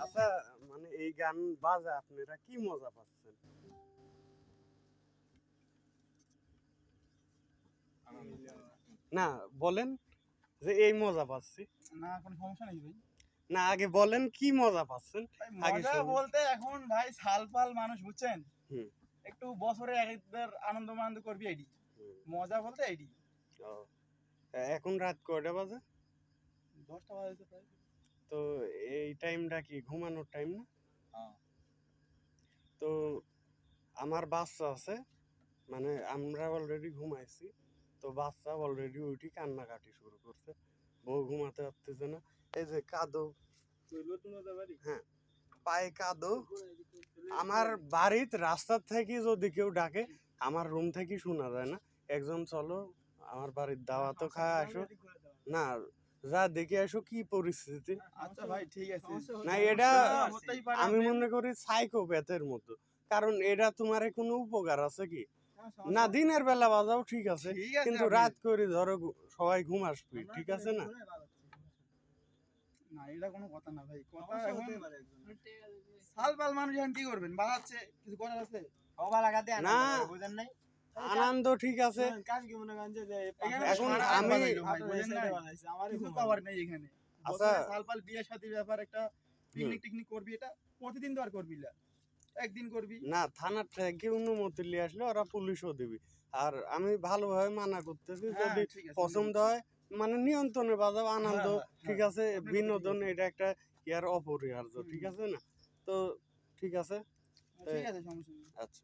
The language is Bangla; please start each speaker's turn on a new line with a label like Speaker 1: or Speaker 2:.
Speaker 1: আচ্ছা, মানে এই গান বাজে আপনারা কি মজা পাচ্ছেন? না বলেন যে এই মজা পাচ্ছি।
Speaker 2: না কোনো সমস্যা নেই ভাই।
Speaker 1: না আগে বলেন কি মজা পাচ্ছেন। আগে
Speaker 2: মজা বলতে এখন ভাই সালপাল মানুষ বুঝছেন,
Speaker 1: হুম
Speaker 2: একটু বছরে একবার আনন্দ করবি এডি মজা বলতে এডি।
Speaker 1: এখন রাত কয়টা বাজে?
Speaker 2: 10টা বাজে প্রায়।
Speaker 1: তো এই টাইমটা কি ঘুমানোর টাইম না? তো আমার বাচ্চা আছে, মানে আমরা অলরেডি ঘুমাইছি, তো বাচ্চা অলরেডি উঠি কান্নাকাটি শুরু করছে, বউ ঘুমাতে পারতেছে না। এই যে কাদো, হ্যাঁ পায়ে কাদো। আমার বাড়ির রাস্তার থেকে যদি কেউ ডাকে আমার রুম থেকে শোনা যায় না, একজন চলো আমার বাড়ির দাওয়াতও খায় আসো। না যা দেখে আসো কি পরিস্থিতি।
Speaker 2: আচ্ছা ভাই ঠিক আছে।
Speaker 1: না এটা আমি মনে করি সাইকোপ্যাথের মতো, কারণ এটা তোমার কোনো উপকার আছে কি না? দিনের বেলা বাজাও ঠিক আছে, কিন্তু রাত করে ধরো সবাই ঘুম আসবে, ঠিক আছে না?
Speaker 2: না এটা কোনো কথা না ভাই, কথা এখন সালপাল মানুষ এখন কি করবেন, বাজাচ্ছে কিছু করার আছে?
Speaker 1: না আনন্দ ঠিক আছে। এখন আমি
Speaker 2: কিছু পাওয়ার নেই এখানে।
Speaker 1: আচ্ছা
Speaker 2: সালপাল বিয়ে শাদীর ব্যাপার, একটা পিকনিক করবি, এটা প্রতিদিন তো আর করবি না, একদিন করবি
Speaker 1: না। থানার থেকে অনুমতি নিয়ে আসলে ওরা পুলিশও দিবি। আর আমি ভালোভাবে মানা করতেছি, যদি পছন্দ হয় মানে নিয়ন্ত্রণে বাজাও, আনন্দ ঠিক আছে, বিনোদন এটা একটা ইয়ার অপরিহার্য, ঠিক আছে না? তো ঠিক আছে,
Speaker 2: সমস্যা নেই।
Speaker 1: আচ্ছা।